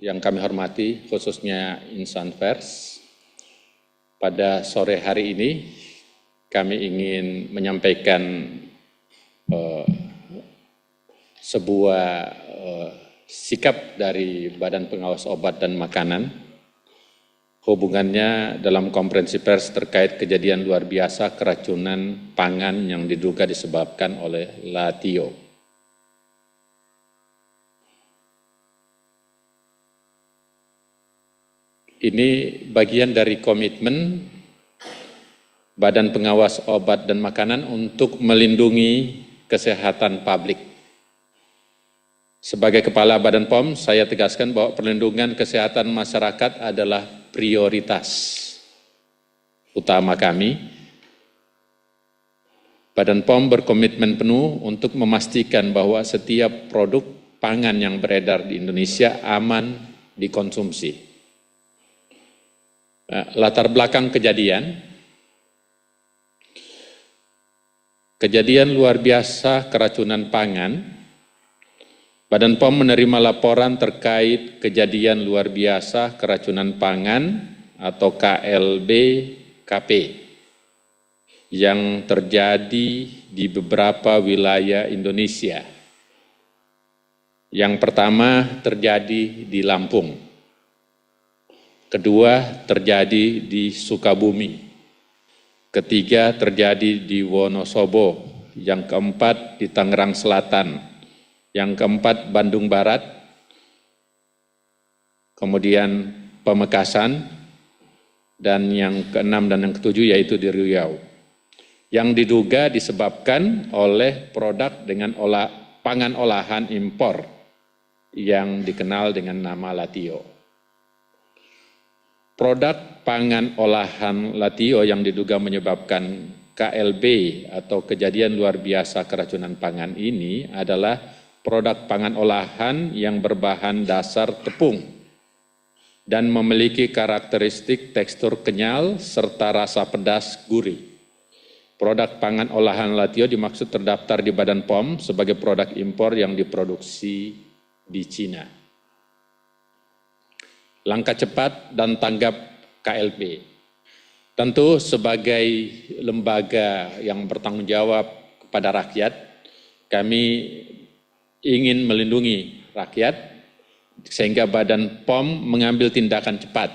yang kami hormati, khususnya Insan Pers. Pada sore hari ini kami ingin menyampaikan sebuah sikap dari Badan Pengawas Obat dan Makanan hubungannya dalam konferensi pers terkait kejadian luar biasa keracunan pangan yang diduga disebabkan oleh LaTio. Ini bagian dari komitmen Badan Pengawas Obat dan Makanan untuk melindungi kesehatan publik. Sebagai Kepala Badan POM, saya tegaskan bahwa perlindungan kesehatan masyarakat adalah prioritas utama kami. Badan POM berkomitmen penuh untuk memastikan bahwa setiap produk pangan yang beredar di Indonesia aman dikonsumsi. Latar belakang kejadian luar biasa keracunan pangan. Badan POM menerima laporan terkait kejadian luar biasa keracunan pangan atau KLB-KP yang terjadi di beberapa wilayah Indonesia. Yang pertama terjadi di Lampung, kedua terjadi di Sukabumi, ketiga terjadi di Wonosobo, yang keempat di Tangerang Selatan, yang keempat Bandung Barat, kemudian Pamekasan, dan yang keenam dan yang ketujuh yaitu di Riau. Yang diduga disebabkan oleh produk dengan pangan olahan impor yang dikenal dengan nama LaTio. Produk pangan olahan LaTio yang diduga menyebabkan KLB atau kejadian luar biasa keracunan pangan ini adalah produk pangan olahan yang berbahan dasar tepung dan memiliki karakteristik tekstur kenyal serta rasa pedas gurih. Produk pangan olahan LaTio dimaksud terdaftar di Badan POM sebagai produk impor yang diproduksi di Cina. Langkah cepat dan tanggap KLB. Tentu sebagai lembaga yang bertanggung jawab kepada rakyat, kami ingin melindungi rakyat sehingga Badan POM mengambil tindakan cepat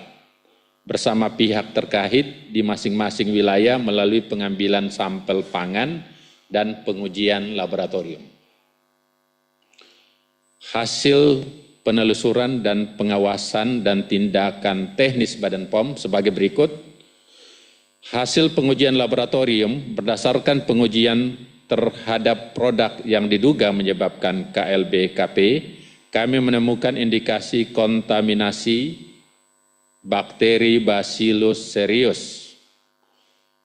bersama pihak terkait di masing-masing wilayah melalui pengambilan sampel pangan dan pengujian laboratorium. Hasil penelusuran dan pengawasan dan tindakan teknis Badan POM sebagai berikut. Hasil pengujian laboratorium berdasarkan pengujian terhadap produk yang diduga menyebabkan KLB-KP, kami menemukan indikasi kontaminasi bakteri Bacillus cereus.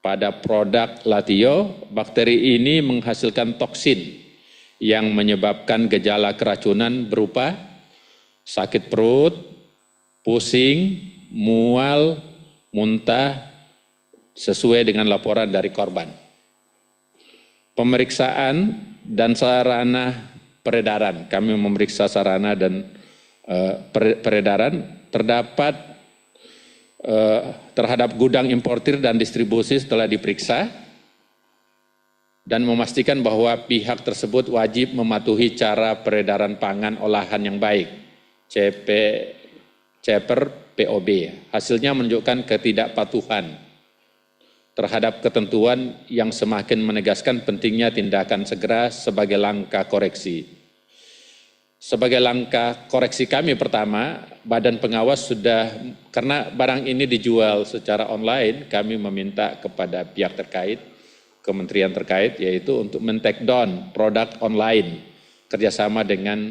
Pada produk LaTio, bakteri ini menghasilkan toksin yang menyebabkan gejala keracunan berupa sakit perut, pusing, mual, muntah, sesuai dengan laporan dari korban. Pemeriksaan dan sarana peredaran, kami memeriksa sarana dan peredaran terhadap gudang importir dan distribusi setelah diperiksa dan memastikan bahwa pihak tersebut wajib mematuhi cara peredaran pangan olahan yang baik, CPR POB. Hasilnya menunjukkan ketidakpatuhan terhadap ketentuan yang semakin menegaskan pentingnya tindakan segera sebagai langkah koreksi. Sebagai langkah koreksi kami pertama, Badan Pengawas karena barang ini dijual secara online, kami meminta kepada pihak terkait, kementerian terkait, yaitu untuk men-take down produk online, kerjasama dengan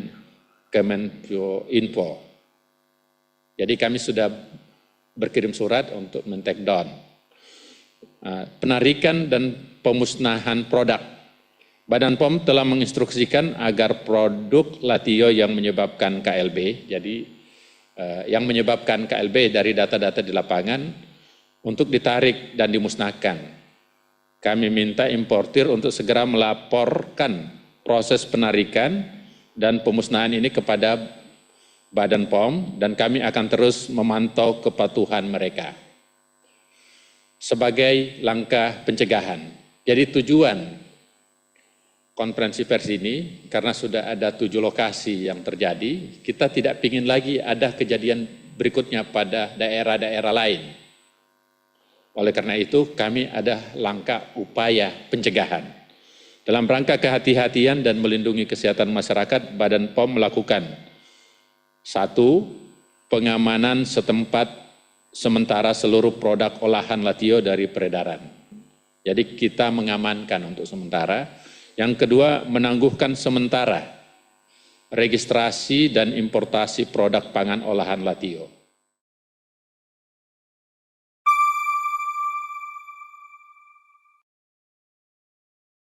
Kemenkominfo. Jadi kami sudah berkirim surat untuk men-take down. Penarikan dan pemusnahan produk. Badan POM telah menginstruksikan agar produk LaTio yang menyebabkan KLB, jadi yang menyebabkan KLB dari data-data di lapangan untuk ditarik dan dimusnahkan. Kami minta importir untuk segera melaporkan proses penarikan dan pemusnahan ini kepada Badan POM, dan kami akan terus memantau kepatuhan mereka sebagai langkah pencegahan. Jadi tujuan konferensi pers ini, karena sudah ada 7 lokasi yang terjadi, kita tidak ingin lagi ada kejadian berikutnya pada daerah-daerah lain. Oleh karena itu, kami ada langkah upaya pencegahan. Dalam rangka kehati-hatian dan melindungi kesehatan masyarakat, Badan POM melakukan 1. Pengamanan setempat sementara seluruh produk olahan Latio dari peredaran. Jadi kita mengamankan untuk sementara. Yang kedua, menangguhkan sementara registrasi dan importasi produk pangan olahan Latio.